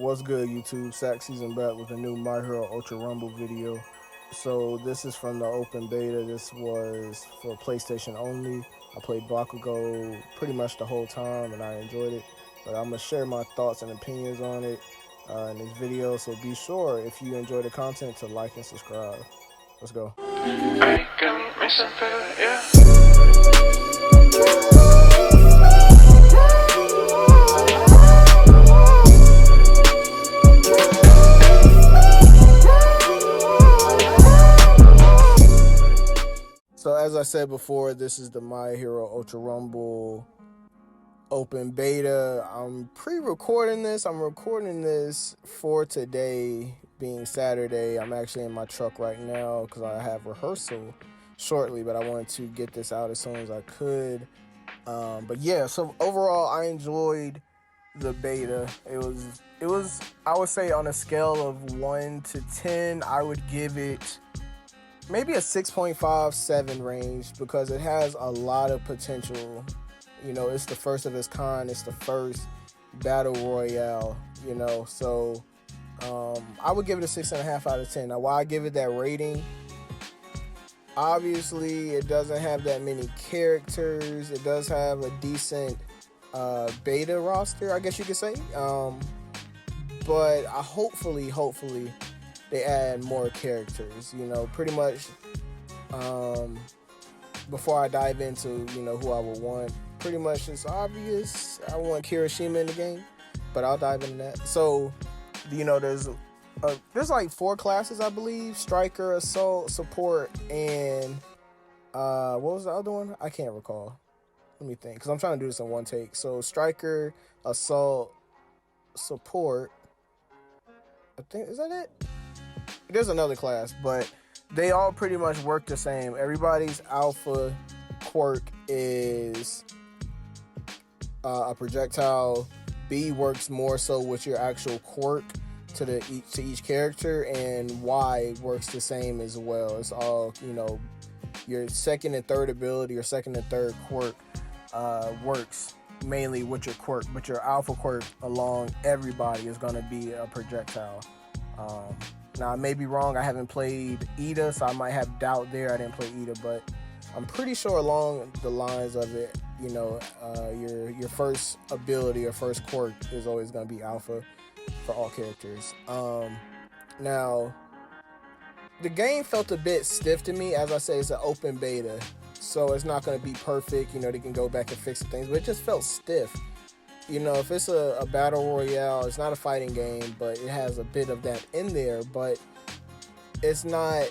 What's good, YouTube? Sack Season back with a new My Hero Ultra Rumble video. So this is from the open beta. This was for PlayStation only. I played Bakugo pretty much the whole time and I enjoyed it. But I'm going to share my thoughts and opinions on it in this video. So be sure, if you enjoy the content, to like and subscribe. Let's go. So as I said before, this is the My Hero Ultra Rumble open beta. I'm pre-recording this. I'm recording this for today, being Saturday. I'm actually in my truck right now because I have rehearsal shortly, but I wanted to get this out as soon as I could. But yeah, so overall, I enjoyed the beta. It was, I would say, on a scale of 1 to 10, I would give it maybe a 6.57 range because it has a lot of potential. You know, it's the first of its kind. It's the first battle royale, you know. So I would give it a 6.5 out of 10. Now, why I give it that rating? Obviously, it doesn't have that many characters. It does have a decent beta roster, I guess you could say. But hopefully they add more characters, you know, pretty much. Before I dive into, you know, who I would want, pretty much it's obvious. I want Kirishima in the game, but I'll dive into that. So, you know, there's like 4 classes, I believe: Striker, Assault, Support, and what was the other one? I can't recall. Let me think, because I'm trying to do this in one take. So Striker, Assault, Support. I think, is that it? There's another class, but they all pretty much work the same. Everybody's alpha quirk is a projectile. B works more so with your actual quirk to each character, and Y works the same as well. It's all, you know, your second and third ability or second and third quirk works mainly with your quirk, but your alpha quirk along everybody is going to be a projectile. Now, I may be wrong. I haven't played Ida, so I might have doubt there. I didn't play Ida, but I'm pretty sure along the lines of it, you know, your first ability or first quirk is always going to be alpha for all characters. Now, the game felt a bit stiff to me. As I say, it's an open beta, so it's not going to be perfect. You know, they can go back and fix things, but it just felt stiff. You know, if it's a battle royale, it's not a fighting game, but it has a bit of that in there, but it's not,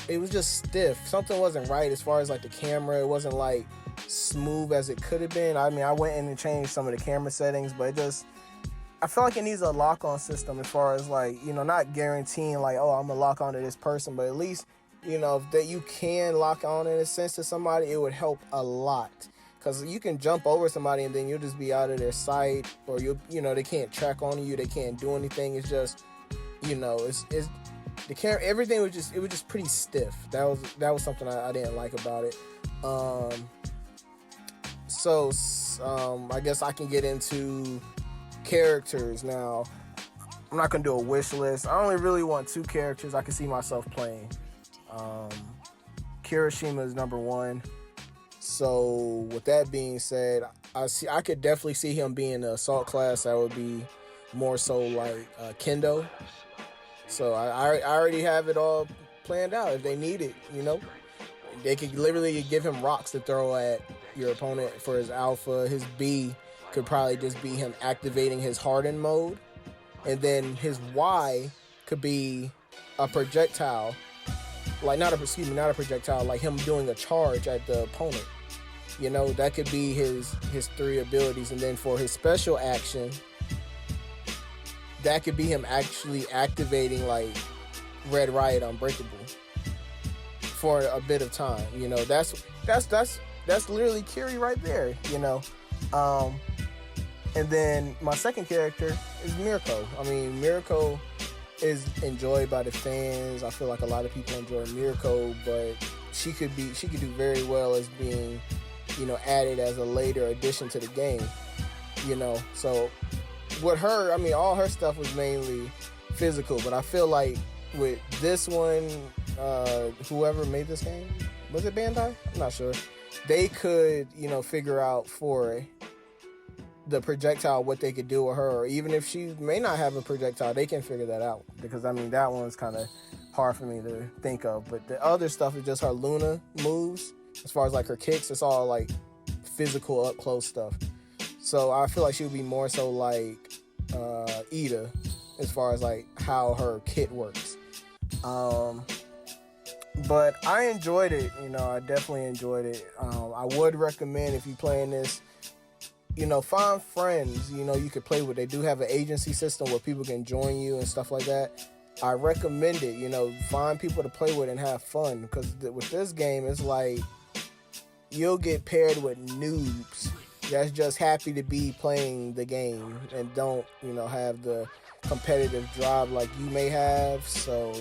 it was just stiff. Something wasn't right as far as like the camera. It wasn't like smooth as it could have been. I mean, I went in and changed some of the camera settings, but it just, I feel like it needs a lock-on system as far as like, you know, not guaranteeing like, oh, I'm gonna lock on to this person, but at least, you know, that you can lock on in a sense to somebody, it would help a lot. Because you can jump over somebody and then you'll just be out of their sight, or you know, they can't track on you, they can't do anything. It's just, you know, it's the camera, everything was just pretty stiff. That was something I didn't like about it. So I guess I can get into characters now. I'm not gonna do a wish list. I only really want 2 characters I can see myself playing. Kirishima is number 1. So with that being said, I could definitely see him being the assault class. That would be more so like Kendo. So I already have it all planned out. If they need it, you know, they could literally give him rocks to throw at your opponent for his alpha. His B could probably just be him activating his hardened mode, and then his Y could be a projectile. Like not a projectile, like him doing a charge at the opponent. You know, that could be his 3 abilities. And then for his special action, that could be him actually activating like Red Riot Unbreakable for a bit of time. You know, that's literally Kiri right there, you know. And then my second character is Mirko. I mean, Mirko is enjoyed by the fans. I feel like a lot of people enjoy Mirko, but she could do very well as being, you know, added as a later addition to the game, you know. So with her, I mean, all her stuff was mainly physical, but I feel like with this one, whoever made this game, was it Bandai? I'm not sure. They could, figure out for the projectile what they could do with her, or even if she may not have a projectile, they can figure that out. Because I mean, that one's kind of hard for me to think of. But the other stuff is just her Luna moves. As far as like her kicks, it's all like physical up close stuff. So I feel like she would be more so like Ida, as far as like how her kit works. But I enjoyed it. I definitely enjoyed it. I would recommend, if you're playing this, find friends, you could play with. They do have an agency system where people can join you and stuff like that. I recommend it, find people to play with and have fun. Because with this game, it's like you'll get paired with noobs that's just happy to be playing the game and don't, have the competitive drive like you may have. So,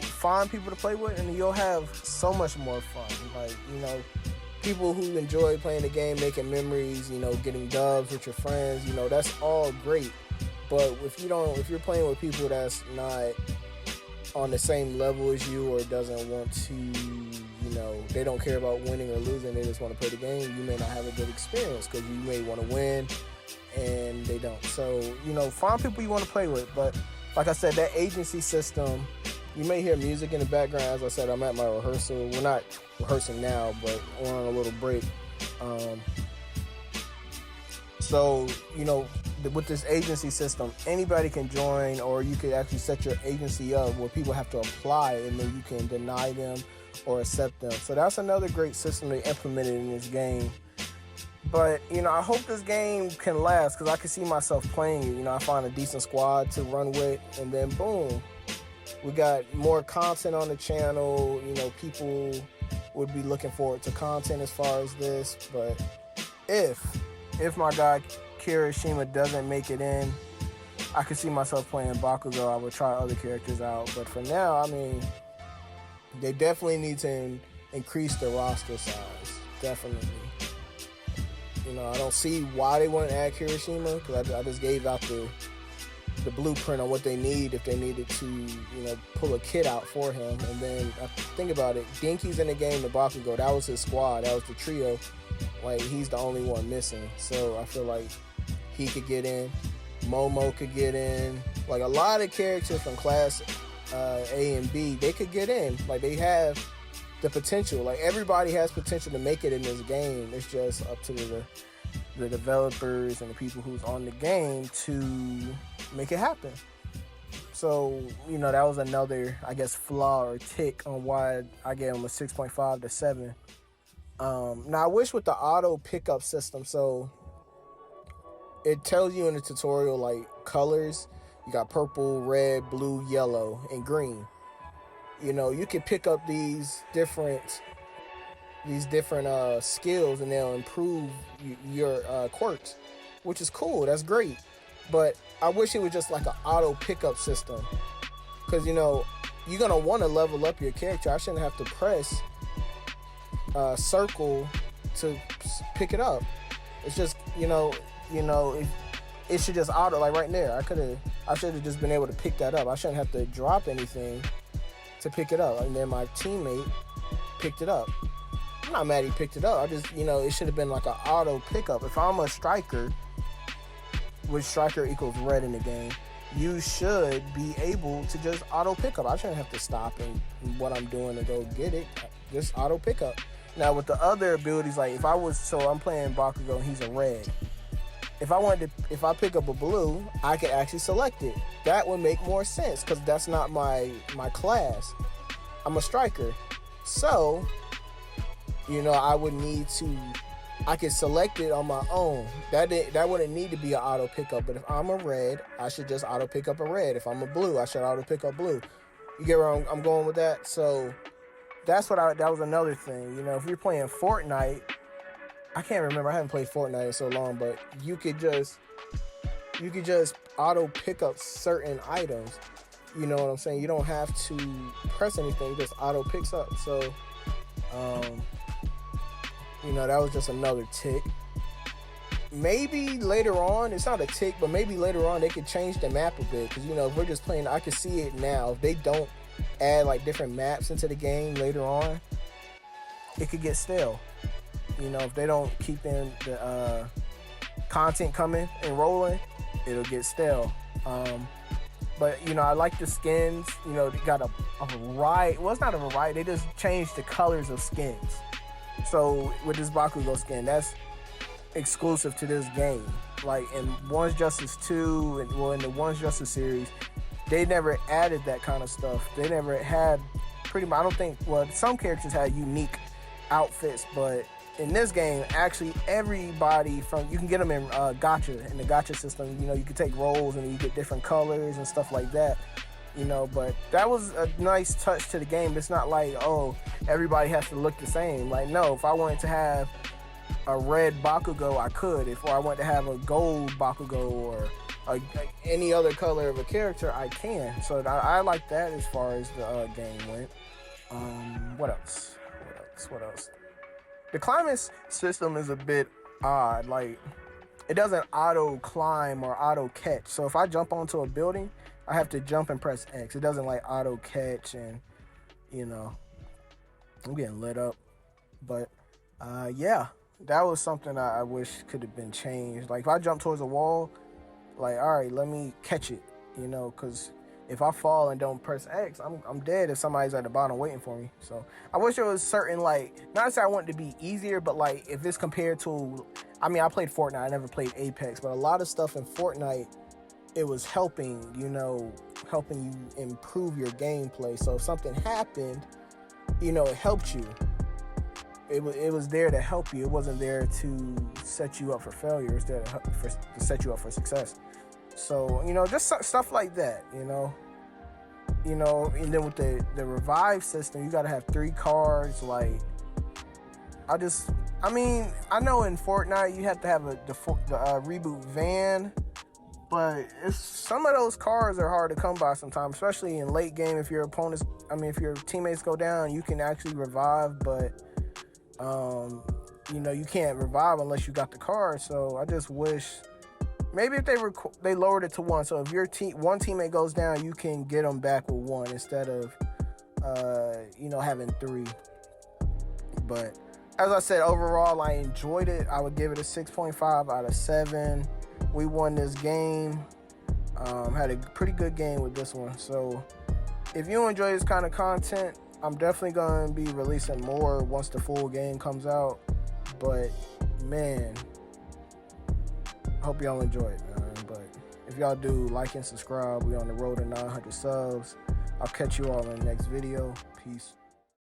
find people to play with and you'll have so much more fun. Like, people who enjoy playing the game, making memories, getting dubs with your friends, that's all great. But if you're playing with people that's not on the same level as you, or doesn't want to, they don't care about winning or losing, they just want to play the game, you may not have a good experience because you may want to win and they don't. So, find people you want to play with. But like I said, that agency system, you may hear music in the background. As I said, I'm at my rehearsal. We're not rehearsing now, but we're on a little break. So, with this agency system, anybody can join, or you could actually set your agency up where people have to apply and then you can deny them or accept them. So that's another great system they implemented in this game. But, I hope this game can last because I can see myself playing it. I find a decent squad to run with, and then boom, we got more content on the channel. People would be looking forward to content as far as this. But if my guy Kirishima doesn't make it in, I could see myself playing Bakugo. I would try other characters out. But for now, I mean, they definitely need to increase the roster size. Definitely. I don't see why they wouldn't add Kirishima, because I just gave out the blueprint on what they need if they needed to, pull a kit out for him. And then think about it, Dinky's in the game to Bakugo. That was his squad. That was the trio. Like, he's the only one missing. So I feel like he could get in. Momo could get in. Like, a lot of characters from class A and B, they could get in. Like, they have the potential. Like, everybody has potential to make it in this game. It's just up to the developers and the people who's on the game to make it happen. So, that was another, I guess, flaw or tick on why I gave him a 6.5 to 7. Now, I wish with the auto pickup system, so it tells you in the tutorial, like, colors. You got purple, red, blue, yellow, and green. You can pick up these different skills and they'll improve your quirks, which is cool. That's great. But I wish it was just like an auto pickup system, because you're gonna want to level up your character. I shouldn't have to press circle to pick it up. It's just it should just auto, like right there. I should have just been able to pick that up. I shouldn't have to drop anything to pick it up. And then my teammate picked it up. I'm not mad he picked it up. I just, it should have been like an auto pickup. If I'm a striker, which striker equals red in the game, you should be able to just auto pickup. I shouldn't have to stop and what I'm doing to go get it. Just auto pickup. Now with the other abilities, like I'm playing Bakugo and he's a red. If I pick up a blue, I could actually select it. That would make more sense because that's not my class. I'm a striker. So, I could select it on my own. That wouldn't need to be an auto pickup. But if I'm a red, I should just auto pick up a red. If I'm a blue, I should auto pick up blue. You get where I'm going with that? So that was another thing. If you're playing Fortnite, I can't remember. I haven't played Fortnite in so long, but you could just auto pick up certain items. You know what I'm saying? You don't have to press anything; it just auto picks up. So, that was just another tick. maybe later on, it's not a tick, but maybe later on they could change the map a bit. Because, you know, if we're just playing, I can see it now. If they don't add like different maps into the game later on, it could get stale. You know, if they don't keep in the content coming and rolling, it'll get stale. But, you know, I like the skins. You know, they got a variety. Well, it's not a variety. They just changed the colors of skins. So with this Bakugo skin, that's exclusive to this game. Like in One's Justice 2 and well in the One's Justice series, they never added that kind of stuff. They never had pretty much, I don't think, well, some characters had unique outfits, but in this game, actually everybody from, you can get them in gacha, in the gacha system. You know, you can take rolls and you get different colors and stuff like that. You know, but that was a nice touch to the game. It's not like, oh, everybody has to look the same. Like, no, if I wanted to have a red Bakugo, I could. If I wanted to have a gold Bakugo or any other color of a character, I can. So I like that as far as the game went. What else? The climbing system is a bit odd. Like, it doesn't auto climb or auto catch. So if I jump onto a building, I have to jump and press X. It doesn't like auto catch, and you know, I'm getting lit up. But yeah, that was something I wish could have been changed. Like if I jump towards a wall, like, all right, let me catch it, you know, because if I fall and don't press X, I'm dead if somebody's at the bottom waiting for me. So I wish there was certain, like, not to say I want it to be easier, but like if it's compared to, I mean, I played Fortnite, I never played Apex, but a lot of stuff in Fortnite, it was helping you improve your gameplay. So if something happened, you know, it helped you. It was there to help you. It wasn't there to set you up for failure. It's there to set you up for success. So, you know, just stuff like that, you know. And then with the revive system, you got to have 3 cards. Like, I know in Fortnite you have to have the reboot van, but some of those cards are hard to come by sometimes, especially in late game. If your teammates go down, you can actually revive, but you know, you can't revive unless you got the card. So I just wish maybe if they lowered it to 1. So if your one teammate goes down, you can get them back with 1 instead of you know, having 3. But as I said, overall, I enjoyed it. I would give it a 6.5 out of 7. We won this game. Had a pretty good game with this one. So if you enjoy this kind of content, I'm definitely going to be releasing more once the full game comes out. But, man, I hope y'all enjoy it, man. But if y'all do, like and subscribe. We on the road to 900 subs. I'll catch you all in the next video. Peace.